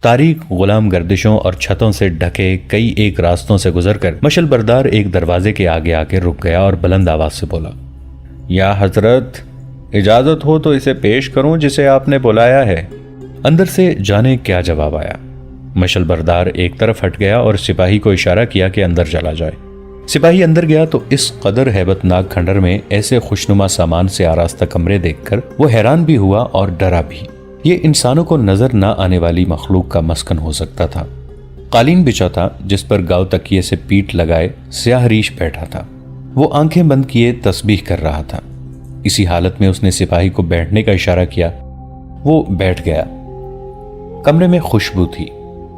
تاریک غلام گردشوں اور چھتوں سے ڈھکے کئی ایک راستوں سے گزر کر مشل بردار ایک دروازے کے آگے آ کے رک گیا اور بلند آواز سے بولا، یا حضرت، اجازت ہو تو اسے پیش کروں جسے آپ نے بلایا ہے۔ اندر سے جانے کیا جواب آیا۔ مشل بردار ایک طرف ہٹ گیا اور سپاہی کو اشارہ کیا کہ اندر چلا جائے۔ سپاہی اندر گیا تو اس قدر ہیبت ناک کھنڈر میں ایسے خوشنما سامان سے آراستہ کمرے دیکھ کر وہ حیران بھی ہوا اور ڈرا بھی۔ یہ انسانوں کو نظر نہ آنے والی مخلوق کا مسکن ہو سکتا تھا۔ قالین بچھا تھا جس پر گاؤ تکیے سے پیٹ لگائے سیاہ ریش بیٹھا تھا۔ وہ آنکھیں بند کیے تسبیح کر رہا تھا۔ اسی حالت میں اس نے سپاہی کو بیٹھنے کا اشارہ کیا۔ وہ بیٹھ گیا۔ کمرے میں خوشبو تھی۔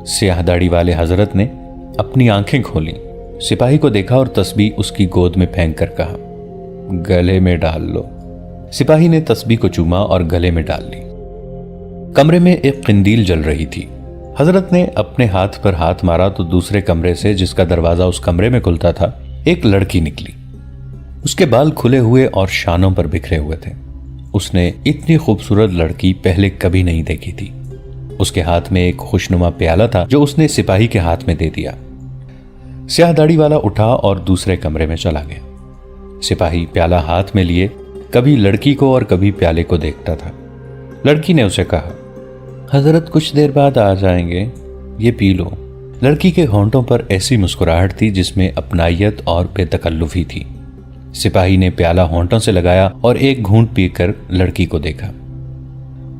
سیاہ داڑھی والے حضرت نے اپنی آنکھیں کھولیں، سپاہی کو دیکھا اور تسبیح اس کی گود میں پھینک کر کہا، گلے میں ڈال لو۔ سپاہی نے تسبیح کو چوما اور گلے میں ڈال لی۔ کمرے میں ایک قندیل جل رہی تھی۔ حضرت نے اپنے ہاتھ پر ہاتھ مارا تو دوسرے کمرے سے، جس کا دروازہ اس کمرے میں کھلتا تھا، ایک لڑکی نکلی۔ اس کے بال کھلے ہوئے اور شانوں پر بکھرے ہوئے تھے۔ اس نے اتنی خوبصورت لڑکی پہلے کبھی نہیں دیکھی تھی۔ اس کے ہاتھ میں ایک خوشنما پیالہ تھا جو اس نے سپاہی کے ہاتھ میں دے دیا۔ سیاہ داڑھی والا اٹھا اور دوسرے کمرے میں چلا گیا۔ سپاہی پیالہ ہاتھ میں لیے کبھی لڑکی کو اور کبھی پیالے کو دیکھتا تھا۔ لڑکی نے اسے کہا، حضرت کچھ دیر بعد آ جائیں گے، یہ پی لو۔ لڑکی کے ہونٹوں پر ایسی مسکراہٹ تھی جس میں اپنائیت اور بے تکلفی تھی۔ سپاہی نے پیالہ ہونٹوں سے لگایا اور ایک گھونٹ پی کر لڑکی کو دیکھا۔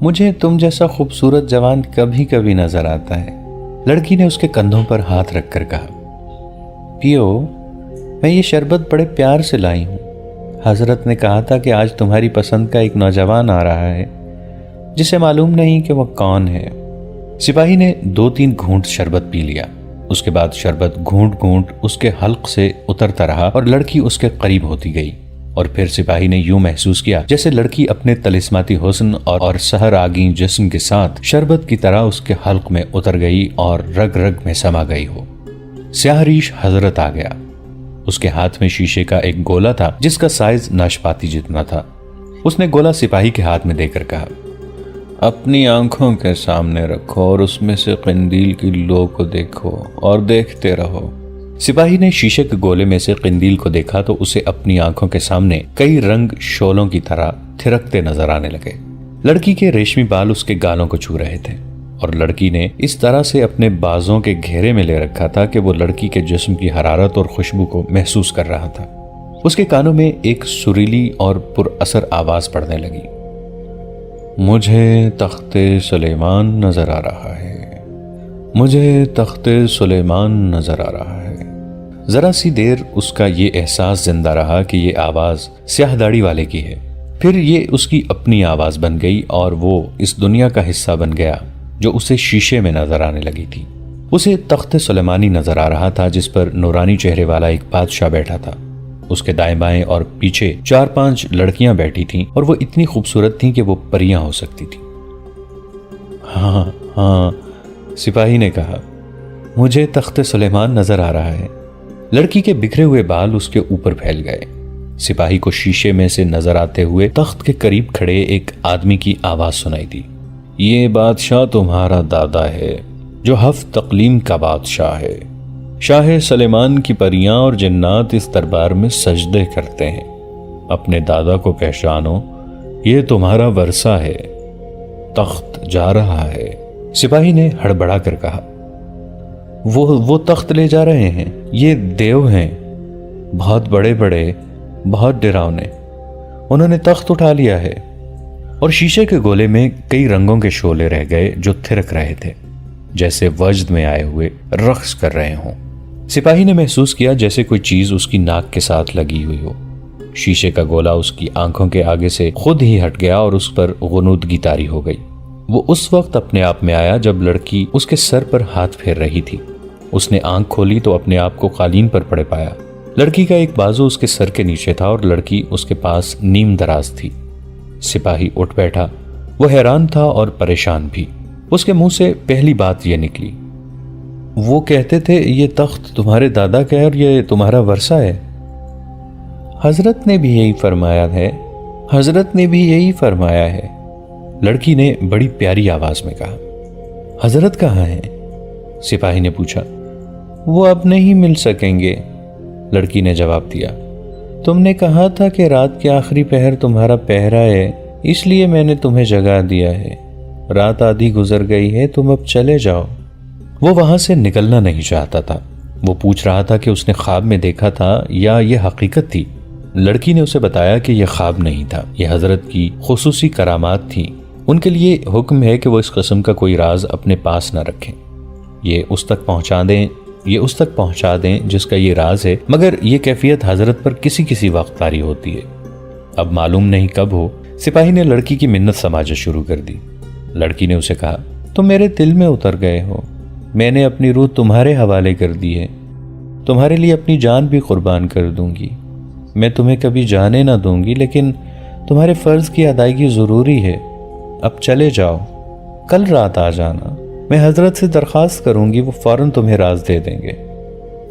مجھے تم جیسا خوبصورت جوان کبھی کبھی نظر آتا ہے، لڑکی نے اس کے کندھوں پر ہاتھ رکھ کر کہا۔ پیو، میں یہ شربت بڑے پیار سے لائی ہوں۔ حضرت نے کہا تھا کہ آج تمہاری پسند کا ایک نوجوان آ رہا ہے جسے معلوم نہیں کہ وہ کون ہے۔ سپاہی نے 2-3 گھونٹ شربت پی لیا۔ اس کے بعد شربت گھونٹ گھونٹ اس کے حلق سے اترتا رہا اور لڑکی اس کے قریب ہوتی گئی، اور پھر سپاہی نے یوں محسوس کیا جیسے لڑکی اپنے طلسماتی حسن اور سحر آگیں جسم کے ساتھ شربت کی طرح اس کے حلق میں اتر گئی اور رگ رگ میں سما گئی ہو۔ سیاہ ریش حضرت آ گیا۔ اس کے ہاتھ میں شیشے کا ایک گولا تھا جس کا سائز ناشپاتی جتنا تھا۔ اس نے گولا سپاہی کے ہاتھ میں دے کر کہا، اپنی آنکھوں کے سامنے رکھو اور اس میں سے قندیل کی لو کو دیکھو اور دیکھتے رہو۔ سپاہی نے شیشے کے گولے میں سے قندیل کو دیکھا تو اسے اپنی آنکھوں کے سامنے کئی رنگ شعلوں کی طرح تھرکتے نظر آنے لگے۔ لڑکی کے ریشمی بال اس کے گالوں کو چھو رہے تھے، اور لڑکی نے اس طرح سے اپنے بازوں کے گھیرے میں لے رکھا تھا کہ وہ لڑکی کے جسم کی حرارت اور خوشبو کو محسوس کر رہا تھا۔ اس کے کانوں میں ایک سریلی اور پر اثر آواز پڑنے لگی، مجھے تخت سلیمان نظر آ رہا ہے، مجھے تخت سلیمان نظر آ رہا ہے۔ ذرا سی دیر اس کا یہ احساس زندہ رہا کہ یہ آواز سیاہ داڑھی والے کی ہے، پھر یہ اس کی اپنی آواز بن گئی اور وہ اس دنیا کا حصہ بن گیا جو اسے شیشے میں نظر آنے لگی تھی۔ اسے تخت سلیمانی نظر آ رہا تھا جس پر نورانی چہرے والا ایک بادشاہ بیٹھا تھا۔ اس کے دائیں بائیں اور پیچھے 4-5 لڑکیاں بیٹھی تھیں اور وہ اتنی خوبصورت تھیں کہ وہ پریاں ہو سکتی تھیں۔ ہاں ہاں، سپاہی نے کہا، مجھے تخت سلیمان نظر آ رہا ہے۔ لڑکی کے بکھرے ہوئے بال اس کے اوپر پھیل گئے۔ سپاہی کو شیشے میں سے نظر آتے ہوئے تخت کے قریب کھڑے ایک آدمی کی آواز سنائی دی، یہ بادشاہ تمہارا دادا ہے جو 7 اقلیم کا بادشاہ ہے۔ شاہ سلیمان کی پریاں اور جنات اس دربار میں سجدے کرتے ہیں۔ اپنے دادا کو پہچانو، یہ تمہارا ورثہ ہے، تخت جا رہا ہے۔ سپاہی نے ہڑبڑا کر کہا، وہ تخت لے جا رہے ہیں، یہ دیو ہیں، بہت بڑے بڑے، بہت ڈراؤنے، انہوں نے تخت اٹھا لیا ہے۔ اور شیشے کے گولے میں کئی رنگوں کے شعلے رہ گئے جو تھرک رہے تھے، جیسے وجد میں آئے ہوئے رقص کر رہے ہوں۔ سپاہی نے محسوس کیا جیسے کوئی چیز اس کی ناک کے ساتھ لگی ہوئی ہو۔ شیشے کا گولا اس کی آنکھوں کے آگے سے خود ہی ہٹ گیا اور اس پر غنودگی طاری ہو گئی۔ وہ اس وقت اپنے آپ میں آیا جب لڑکی اس کے سر پر ہاتھ پھیر رہی تھی۔ اس نے آنکھ کھولی تو اپنے آپ کو قالین پر پڑے پایا۔ لڑکی کا ایک بازو اس کے سر کے نیچے تھا اور لڑکی اس کے پاس نیم دراز تھی۔ سپاہی اٹھ بیٹھا، وہ حیران تھا اور پریشان بھی۔ اس کے منہ سے پہلی بات یہ نکلی، وہ کہتے تھے یہ تخت تمہارے دادا کا ہے اور یہ تمہارا ورثہ ہے۔ حضرت نے بھی یہی فرمایا ہے، حضرت نے بھی یہی فرمایا ہے، لڑکی نے بڑی پیاری آواز میں کہا۔ حضرت کہاں ہیں؟ سپاہی نے پوچھا۔ وہ اب نہیں مل سکیں گے، لڑکی نے جواب دیا۔ تم نے کہا تھا کہ رات کے آخری پہر تمہارا پہرا ہے، اس لیے میں نے تمہیں جگا دیا ہے۔ رات آدھی گزر گئی ہے، تم اب چلے جاؤ۔ وہ وہاں سے نکلنا نہیں چاہتا تھا۔ وہ پوچھ رہا تھا کہ اس نے خواب میں دیکھا تھا یا یہ حقیقت تھی۔ لڑکی نے اسے بتایا کہ یہ خواب نہیں تھا، یہ حضرت کی خصوصی کرامات تھیں۔ ان کے لیے حکم ہے کہ وہ اس قسم کا کوئی راز اپنے پاس نہ رکھیں، یہ اس تک پہنچا دیں جس کا یہ راز ہے، مگر یہ کیفیت حضرت پر کسی وقت طاری ہوتی ہے، اب معلوم نہیں کب ہو۔ سپاہی نے لڑکی کی منت سماجت شروع کر دی۔ لڑکی نے اسے کہا، تم میرے دل میں اتر گئے ہو، میں نے اپنی روح تمہارے حوالے کر دی ہے، تمہارے لیے اپنی جان بھی قربان کر دوں گی۔ میں تمہیں کبھی جانے نہ دوں گی، لیکن تمہارے فرض کی ادائیگی ضروری ہے۔ اب چلے جاؤ، کل رات آ جانا، میں حضرت سے درخواست کروں گی، وہ فوراً تمہیں راز دے دیں گے۔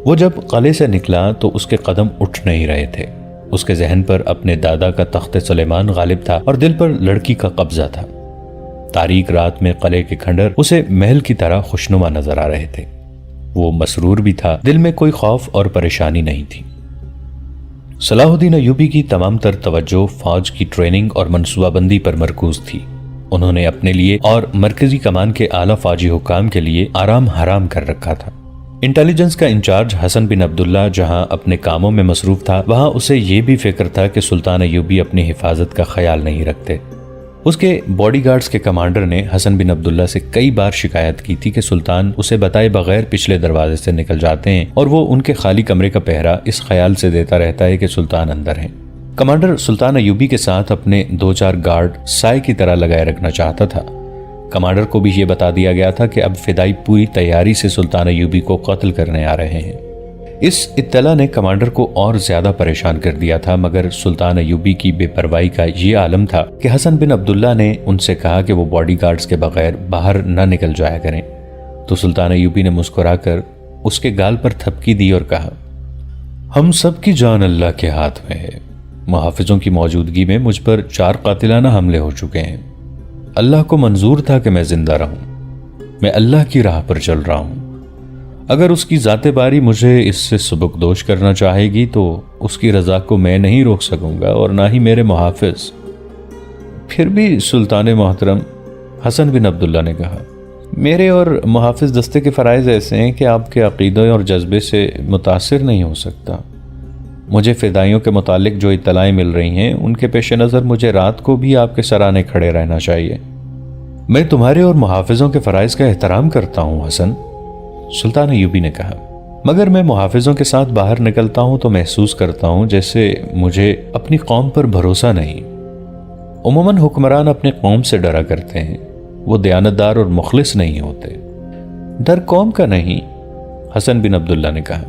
وہ جب قلعے سے نکلا تو اس کے قدم اٹھ نہیں رہے تھے۔ اس کے ذہن پر اپنے دادا کا تخت سلیمان غالب تھا اور دل پر لڑکی کا قبضہ تھا۔ تاریک رات میں قلعے کے کھنڈر اسے محل کی طرح خوشنما نظر آ رہے تھے۔ وہ مسرور بھی تھا، دل میں کوئی خوف اور پریشانی نہیں تھی۔ صلاح الدین ایوبی کی تمام تر توجہ فوج کی ٹریننگ اور منصوبہ بندی پر مرکوز تھی۔ انہوں نے اپنے لیے اور مرکزی کمان کے اعلیٰ فوجی حکام کے لیے آرام حرام کر رکھا تھا۔ انٹیلیجنس کا انچارج حسن بن عبداللہ جہاں اپنے کاموں میں مصروف تھا، وہاں اسے یہ بھی فکر تھا کہ سلطان ایوبی اپنی حفاظت کا خیال نہیں رکھتے۔ اس کے باڈی گارڈز کے کمانڈر نے حسن بن عبداللہ سے کئی بار شکایت کی تھی کہ سلطان اسے بتائے بغیر پچھلے دروازے سے نکل جاتے ہیں اور وہ ان کے خالی کمرے کا پہرا اس خیال سے دیتا رہتا ہے کہ سلطان اندر ہیں۔ کمانڈر سلطان ایوبی کے ساتھ اپنے 2-4 گارڈ سائے کی طرح لگائے رکھنا چاہتا تھا۔ کمانڈر کو بھی یہ بتا دیا گیا تھا کہ اب فدائی پوری تیاری سے سلطان ایوبی کو قتل کرنے آ رہے ہیں۔ اس اطلاع نے کمانڈر کو اور زیادہ پریشان کر دیا تھا، مگر سلطان ایوبی کی بے پرواہی کا یہ عالم تھا کہ حسن بن عبداللہ نے ان سے کہا کہ وہ باڈی گارڈز کے بغیر باہر نہ نکل جایا کریں، تو سلطان ایوبی نے مسکرا کر اس کے گال پر تھپکی دی اور کہا، ہم سب کی جان اللہ کے ہاتھ میں ہے۔ محافظوں کی موجودگی میں مجھ پر 4 قاتلانہ حملے ہو چکے ہیں۔ اللہ کو منظور تھا کہ میں زندہ رہوں، میں اللہ کی راہ پر چل رہا ہوں۔ اگر اس کی ذات باری مجھے اس سے سبکدوش کرنا چاہے گی تو اس کی رضا کو میں نہیں روک سکوں گا اور نہ ہی میرے محافظ۔ پھر بھی سلطان محترم، حسن بن عبداللہ نے کہا، میرے اور محافظ دستے کے فرائض ایسے ہیں کہ آپ کے عقیدے اور جذبے سے متاثر نہیں ہو سکتا۔ مجھے فدائیوں کے متعلق جو اطلاعیں مل رہی ہیں ان کے پیش نظر مجھے رات کو بھی آپ کے سرانے کھڑے رہنا چاہیے۔ میں تمہارے اور محافظوں کے فرائض کا احترام کرتا ہوں حسن، سلطان ایوبی نے کہا، مگر میں محافظوں کے ساتھ باہر نکلتا ہوں تو محسوس کرتا ہوں جیسے مجھے اپنی قوم پر بھروسہ نہیں۔ عموماً حکمران اپنے قوم سے ڈرا کرتے ہیں، وہ دیانتدار اور مخلص نہیں ہوتے۔ ڈر قوم کا نہیں، حسن بن عبداللہ نے کہا،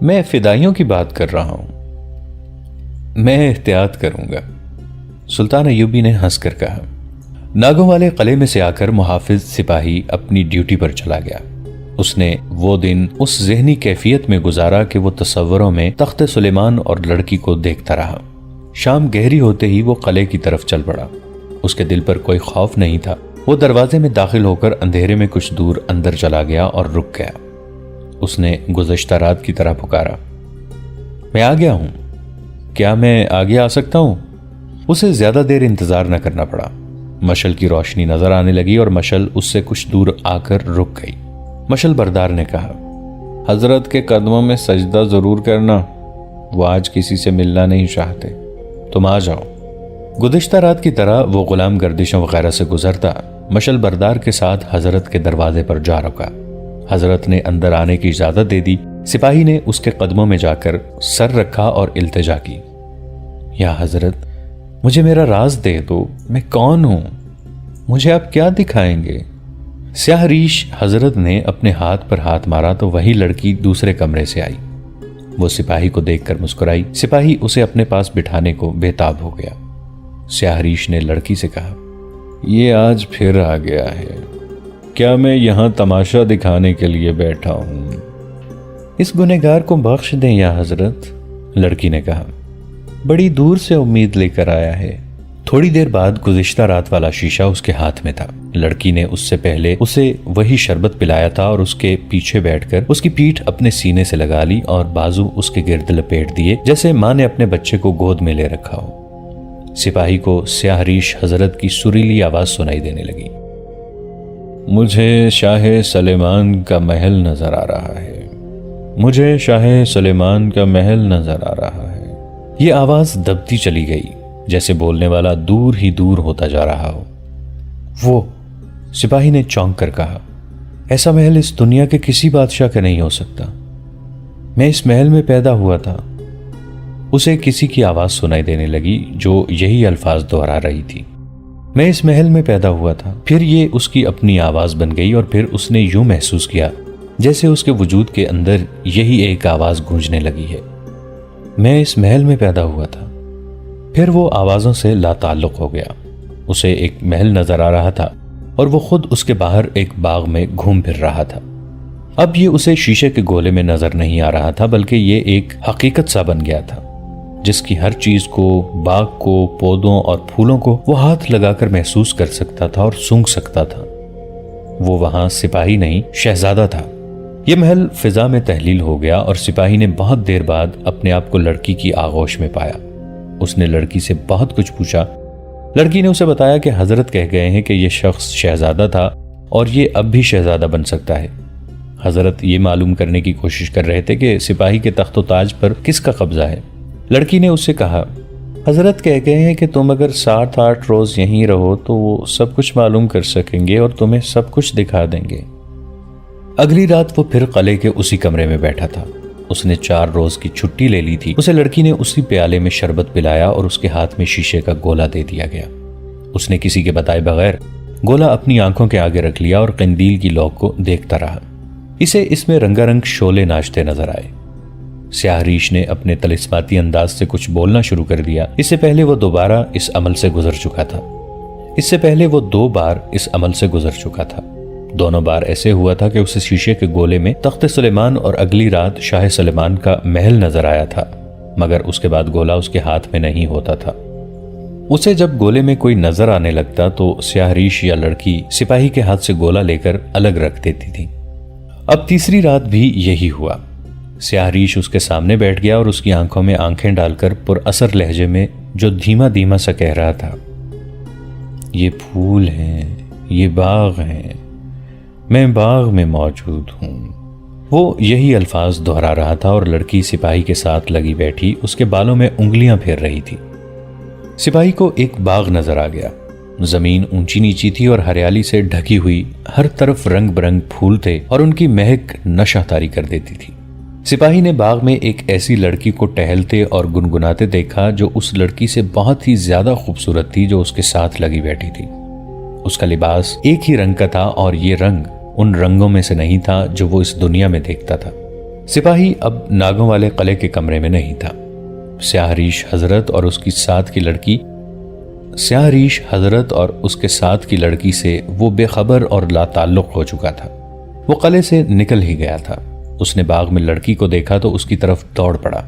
میں فدائیوں کی بات کر رہا ہوں۔ میں احتیاط کروں گا، سلطان ایوبی نے ہنس کر کہا۔ ناگوں والے قلعے میں سے آ کر محافظ سپاہی اپنی ڈیوٹی پر چلا گیا۔ اس نے وہ دن اس ذہنی کیفیت میں گزارا کہ وہ تصوروں میں تخت سلیمان اور لڑکی کو دیکھتا رہا۔ شام گہری ہوتے ہی وہ قلعے کی طرف چل پڑا۔ اس کے دل پر کوئی خوف نہیں تھا۔ وہ دروازے میں داخل ہو کر اندھیرے میں کچھ دور اندر چلا گیا اور رک گیا۔ اس نے گزشتہ رات کی طرح پکارا، میں آ گیا ہوں، کیا میں آگے آ سکتا ہوں؟ اسے زیادہ دیر انتظار نہ کرنا پڑا۔ مشل کی روشنی نظر آنے لگی اور مشل اس سے کچھ دور آ کر رک گئی۔ مشل بردار نے کہا، حضرت کے قدموں میں سجدہ ضرور کرنا، وہ آج کسی سے ملنا نہیں چاہتے، تم آ جاؤ۔ گزشتہ رات کی طرح وہ غلام گردشوں وغیرہ سے گزرتا مشل بردار کے ساتھ حضرت کے دروازے پر جا رکا۔ حضرت نے اندر آنے کی اجازت دے دی۔ سپاہی نے اس کے قدموں میں جا کر سر رکھا اور التجا کی، یا حضرت مجھے میرا راز دے دو، میں کون ہوں، مجھے آپ کیا دکھائیں گے؟ سیاہ ریش حضرت نے اپنے ہاتھ پر ہاتھ مارا تو وہی لڑکی دوسرے کمرے سے آئی۔ وہ سپاہی کو دیکھ کر مسکرائی۔ سپاہی اسے اپنے پاس بٹھانے کو بےتاب ہو گیا۔ سیاہ ریش نے لڑکی سے کہا، یہ آج پھر آ گیا ہے، کیا میں یہاں تماشا دکھانے کے لیے بیٹھا ہوں؟ اس گنہگار کو بخش دیں یا حضرت، لڑکی نے کہا، بڑی دور سے امید لے کر آیا ہے، تھوڑی دیر بعد گزشتہ رات والا شیشہ اس کے ہاتھ میں تھا۔ لڑکی نے اس سے پہلے اسے وہی شربت پلایا تھا اور اس کے پیچھے بیٹھ کر اس کی پیٹھ اپنے سینے سے لگا لی اور بازو اس کے گرد لپیٹ دیے جیسے ماں نے اپنے بچے کو گود میں لے رکھا ہو۔ سپاہی کو سیاہ ریش حضرت کی سریلی آواز سنائی دینے لگی۔ مجھے شاہ سلیمان کا محل نظر آ رہا ہے، مجھے شاہ سلیمان کا محل نظر آ رہا ہے۔ یہ آواز دبتی چلی گئی جیسے بولنے والا دور ہی دور ہوتا جا رہا ہو۔ وہ سپاہی نے چونک کر کہا، ایسا محل اس دنیا کے کسی بادشاہ کا نہیں ہو سکتا۔ میں اس محل میں پیدا ہوا تھا۔ اسے کسی کی آواز سنائی دینے لگی جو یہی الفاظ دہرا رہی تھی، میں اس محل میں پیدا ہوا تھا۔ پھر یہ اس کی اپنی آواز بن گئی اور پھر اس نے یوں محسوس کیا جیسے اس کے وجود کے اندر یہی ایک آواز گونجنے لگی ہے، میں اس محل میں پیدا ہوا تھا۔ پھر وہ آوازوں سے لا تعلق ہو گیا۔ اسے ایک محل نظر آ رہا تھا اور وہ خود اس کے باہر ایک باغ میں گھوم پھر رہا تھا۔ اب یہ اسے شیشے کے گولے میں نظر نہیں آ رہا تھا بلکہ یہ ایک حقیقت سا بن گیا تھا جس کی ہر چیز کو، باغ کو، پودوں اور پھولوں کو وہ ہاتھ لگا کر محسوس کر سکتا تھا اور سونگھ سکتا تھا۔ وہ وہاں سپاہی نہیں، شہزادہ تھا۔ یہ محل فضا میں تحلیل ہو گیا اور سپاہی نے بہت دیر بعد اپنے آپ کو لڑکی کی آغوش میں پایا۔ اس نے لڑکی سے بہت کچھ پوچھا۔ لڑکی نے اسے بتایا کہ حضرت کہہ گئے ہیں کہ یہ شخص شہزادہ تھا اور یہ اب بھی شہزادہ بن سکتا ہے۔ حضرت یہ معلوم کرنے کی کوشش کر رہے تھے کہ سپاہی کے تخت و تاج پر کس کا قبضہ ہے۔ لڑکی نے اس سے کہا، حضرت کہہ گئے ہیں کہ تم اگر 7-8 روز یہیں رہو تو وہ سب کچھ معلوم کر سکیں گے اور تمہیں سب کچھ دکھا دیں گے۔ اگلی رات وہ پھر قلعے کے اسی کمرے میں بیٹھا تھا۔ اس نے 4 روز کی چھٹی لے لی تھی۔ اسے لڑکی نے اسی پیالے میں شربت پلایا اور اس کے ہاتھ میں شیشے کا گولا دے دیا گیا۔ اس نے کسی کے بتائے بغیر گولا اپنی آنکھوں کے آگے رکھ لیا اور قندیل کی لو کو دیکھتا رہا۔ اسے اس میں رنگا رنگ شعلے ناچتے نظر آئے۔ سیاہ ریش نے اپنے طلسماتی انداز سے کچھ بولنا شروع کر دیا۔ اس سے پہلے وہ 2 بار اس عمل سے گزر چکا تھا۔ دونوں بار ایسے ہوا تھا کہ اسے شیشے کے گولے میں تخت سلیمان اور اگلی رات شاہ سلیمان کا محل نظر آیا تھا، مگر اس کے بعد گولا اس کے ہاتھ میں نہیں ہوتا تھا۔ اسے جب گولے میں کوئی نظر آنے لگتا تو سیاہ ریش یا لڑکی سپاہی کے ہاتھ سے گولا لے کر الگ رکھ دیتی تھی۔ اب تیسری رات بھی یہی ہوا۔ سیاہ ریش اس کے سامنے بیٹھ گیا اور اس کی آنکھوں میں آنکھیں ڈال کر پر اثر لہجے میں جو دھیما دھیما سا کہہ رہا تھا، یہ پھول ہیں، یہ باغ ہیں، میں باغ میں موجود ہوں۔ وہ یہی الفاظ دہرا رہا تھا اور لڑکی سپاہی کے ساتھ لگی بیٹھی اس کے بالوں میں انگلیاں پھیر رہی تھی۔ سپاہی کو ایک باغ نظر آ گیا۔ زمین اونچی نیچی تھی اور ہریالی سے ڈھکی ہوئی، ہر طرف رنگ برنگ پھول تھے اور ان کی مہک نشہ طاری کر دیتی تھی۔ سپاہی نے باغ میں ایک ایسی لڑکی کو ٹہلتے اور گنگناتے دیکھا جو اس لڑکی سے بہت ہی زیادہ خوبصورت تھی جو اس کے ساتھ لگی بیٹھی تھی۔ اس کا لباس ایک ہی رنگ کا تھا اور یہ رنگ ان رنگوں میں سے نہیں تھا جو وہ اس دنیا میں دیکھتا تھا۔ سپاہی اب ناگوں والے قلعے کے کمرے میں نہیں تھا۔ سیاہ ریش حضرت اور اس کے ساتھ کی لڑکی سے وہ بے خبر اور لا تعلق ہو چکا تھا۔ وہ قلعے سے نکل ہی گیا تھا۔ اس نے باغ میں لڑکی کو دیکھا تو اس کی طرف دوڑ پڑا۔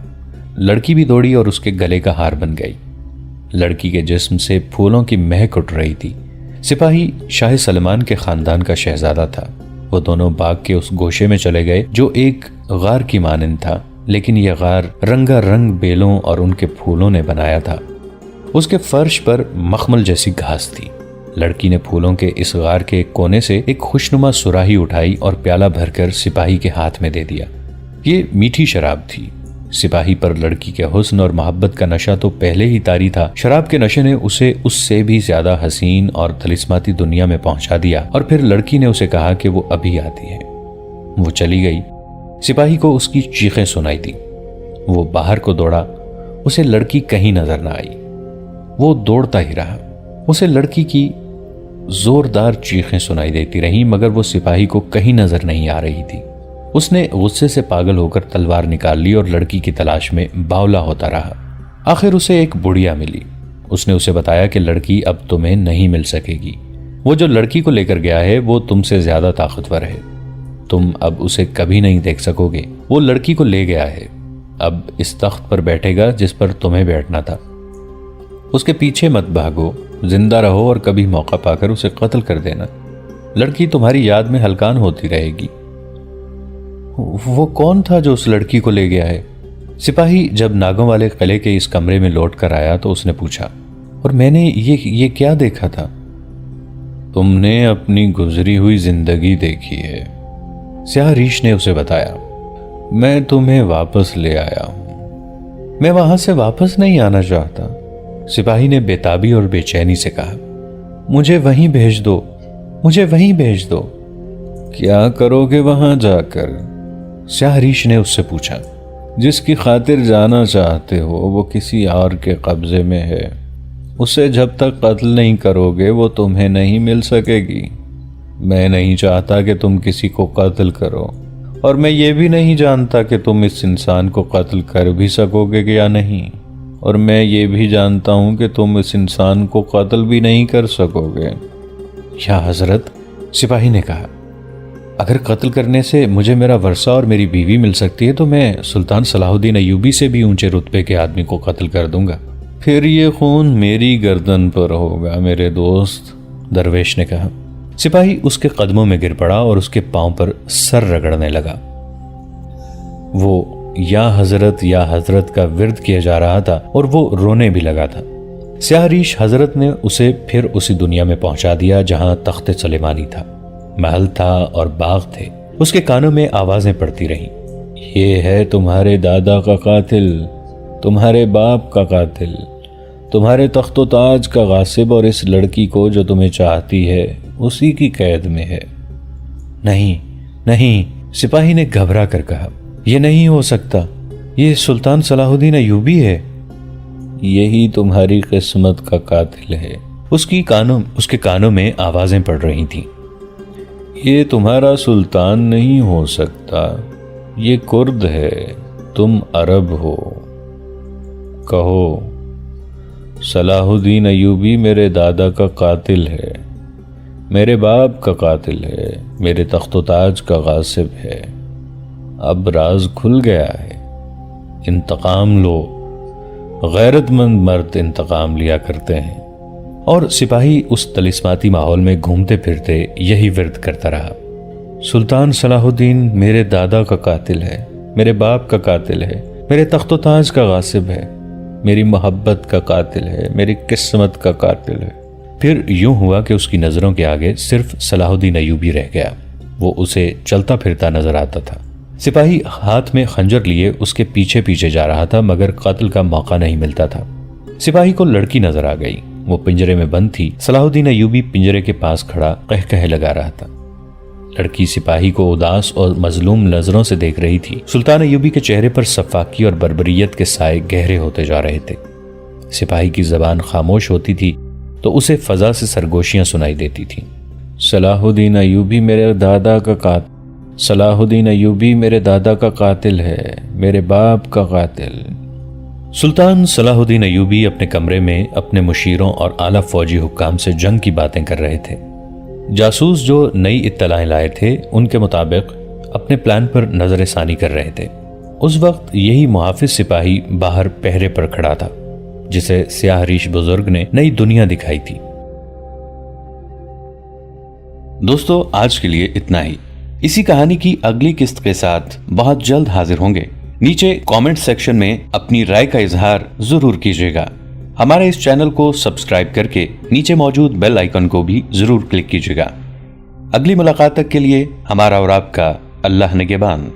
لڑکی بھی دوڑی اور اس کے گلے کا ہار بن گئی۔ لڑکی کے جسم سے پھولوں کی مہک اٹھ رہی تھی۔ سپاہی شاہ سلمان کے خاندان کا شہزادہ تھا۔ وہ دونوں باغ کے اس گوشے میں چلے گئے جو ایک غار کی مانند تھا، لیکن یہ غار رنگا رنگ بیلوں اور ان کے پھولوں نے بنایا تھا۔ اس کے فرش پر مخمل جیسی گھاس تھی۔ لڑکی نے پھولوں کے اس غار کے ایک کونے سے ایک خوشنما سراہی اٹھائی اور پیالہ بھر کر سپاہی کے ہاتھ میں دے دیا۔ یہ میٹھی شراب تھی۔ سپاہی پر لڑکی کے حسن اور محبت کا نشہ تو پہلے ہی طاری تھا، شراب کے نشے نے اسے اس سے بھی زیادہ حسین اور طلسماتی دنیا میں پہنچا دیا۔ اور پھر لڑکی نے اسے کہا کہ وہ ابھی آتی ہے۔ وہ چلی گئی۔ سپاہی کو اس کی چیخیں سنائی دی۔ وہ باہر کو دوڑا، اسے لڑکی کہیں نظر نہ آئی۔ وہ دوڑتا ہی رہا۔ اسے لڑکی کی زوردار چیخیں سنائی دیتی رہیں مگر وہ سپاہی کو کہیں نظر نہیں آ رہی تھی۔ اس نے غصے سے پاگل ہو کر تلوار نکال لی اور لڑکی کی تلاش میں باولا ہوتا رہا۔ آخر اسے ایک بڑھیا ملی۔ اس نے اسے بتایا کہ لڑکی اب تمہیں نہیں مل سکے گی۔ وہ جو لڑکی کو لے کر گیا ہے وہ تم سے زیادہ طاقتور ہے۔ تم اب اسے کبھی نہیں دیکھ سکو گے۔ وہ لڑکی کو لے گیا ہے، اب اس تخت پر بیٹھے گا جس پر تمہیں بیٹھنا تھا۔ اس کے پیچھے مت بھاگو، زندہ رہو اور کبھی موقع پا کر اسے قتل کر دینا، لڑکی تمہاری یاد میں ہلکان ہوتی رہے گی۔ وہ کون تھا جو اس لڑکی کو لے گیا ہے؟ سپاہی جب ناگوں والے قلعے کے اس کمرے میں لوٹ کر آیا تو اس نے پوچھا، اور میں نے یہ کیا دیکھا تھا؟ تم نے اپنی گزری ہوئی زندگی دیکھی ہے، سیاہ ریش نے اسے بتایا۔ میں تمہیں واپس لے آیا ہوں۔ میں وہاں سے واپس نہیں آنا چاہتا، سپاہی نے بےتابی اور بے چینی سے کہا۔ مجھے وہیں بھیج دو، مجھے وہیں بھیج دو۔ کیا کرو گے وہاں جا کر؟ سیاہ ریش نے اس سے پوچھا۔ جس کی خاطر جانا چاہتے ہو وہ کسی اور کے قبضے میں ہے، اسے جب تک قتل نہیں کرو گے وہ تمہیں نہیں مل سکے گی۔ میں نہیں چاہتا کہ تم کسی کو قتل کرو، اور میں یہ بھی نہیں جانتا کہ تم اس انسان کو قتل کر بھی سکو گے یا نہیں، اور میں یہ بھی جانتا ہوں کہ تم اس انسان کو قتل بھی نہیں کر سکو گے۔ یا حضرت، سپاہی نے کہا، اگر قتل کرنے سے مجھے میرا ورثہ اور میری بیوی مل سکتی ہے تو میں سلطان صلاح الدین ایوبی سے بھی اونچے رتبے کے آدمی کو قتل کر دوں گا۔ پھر یہ خون میری گردن پر ہوگا میرے دوست، درویش نے کہا۔ سپاہی اس کے قدموں میں گر پڑا اور اس کے پاؤں پر سر رگڑنے لگا۔ وہ یا حضرت کا ورد کیا جا رہا تھا اور وہ رونے بھی لگا تھا۔ سیاہ ریش حضرت نے اسے پھر اسی دنیا میں پہنچا دیا جہاں تخت سلیمانی تھا، محل تھا اور باغ تھے۔ اس کے کانوں میں آوازیں پڑتی رہیں، یہ ہے تمہارے دادا کا قاتل، تمہارے باپ کا قاتل، تمہارے تخت و تاج کا غاصب، اور اس لڑکی کو جو تمہیں چاہتی ہے اسی کی قید میں ہے۔ نہیں، سپاہی نے گھبرا کر کہا، یہ نہیں ہو سکتا، یہ سلطان صلاح الدین ایوبی ہے۔ یہی تمہاری قسمت کا قاتل ہے۔ اس کے کانوں میں آوازیں پڑ رہی تھیں، یہ تمہارا سلطان نہیں ہو سکتا، یہ کرد ہے، تم عرب ہو۔ کہو، صلاح الدین ایوبی میرے دادا کا قاتل ہے، میرے باپ کا قاتل ہے، میرے تخت و تاج کا غاصب ہے۔ اب راز کھل گیا ہے، انتقام لو، غیرت مند مرد انتقام لیا کرتے ہیں۔ اور سپاہی اس طلسماتی ماحول میں گھومتے پھرتے یہی ورد کرتا رہا، سلطان صلاح الدین میرے دادا کا قاتل ہے، میرے باپ کا قاتل ہے، میرے تخت و تاج کا غاصب ہے، میری محبت کا قاتل ہے، میری قسمت کا قاتل ہے۔ پھر یوں ہوا کہ اس کی نظروں کے آگے صرف صلاح الدین ایوبی رہ گیا، وہ اسے چلتا پھرتا نظر آتا تھا۔ سپاہی ہاتھ میں خنجر لیے اس کے پیچھے پیچھے جا رہا تھا مگر قتل کا موقع نہیں ملتا تھا۔ سپاہی کو لڑکی نظر آ گئی، وہ پنجرے میں بند تھی۔ صلاح الدین ایوبی پنجرے کے پاس کھڑا قہقہے لگا رہا تھا۔ لڑکی سپاہی کو اداس اور مظلوم نظروں سے دیکھ رہی تھی۔ سلطان ایوبی کے چہرے پر سفاکی اور بربریت کے سائے گہرے ہوتے جا رہے تھے۔ سپاہی کی زبان خاموش ہوتی تھی تو اسے فضا سے سرگوشیاں سنائی دیتی تھیں۔ صلاح الدین ایوبی میرے دادا کا قاتل، صلاح الدین ایوبی میرے دادا کا قاتل ہے، میرے باپ کا قاتل۔ سلطان صلاح الدین ایوبی اپنے کمرے میں اپنے مشیروں اور اعلیٰ فوجی حکام سے جنگ کی باتیں کر رہے تھے۔ جاسوس جو نئی اطلاعیں لائے تھے ان کے مطابق اپنے پلان پر نظر ثانی کر رہے تھے۔ اس وقت یہی محافظ سپاہی باہر پہرے پر کھڑا تھا جسے سیاہ ریش بزرگ نے نئی دنیا دکھائی تھی۔ دوستو، آج کے لیے اتنا ہی۔ اسی کہانی کی اگلی قسط کے ساتھ بہت جلد حاضر ہوں گے۔ نیچے کامنٹ سیکشن میں اپنی رائے کا اظہار ضرور کیجیے گا۔ ہمارے اس چینل کو سبسکرائب کر کے نیچے موجود بیل آئیکن کو بھی ضرور کلک کیجیے گا۔ اگلی ملاقات تک کے لیے ہمارا اور آپ کا اللہ نگہبان۔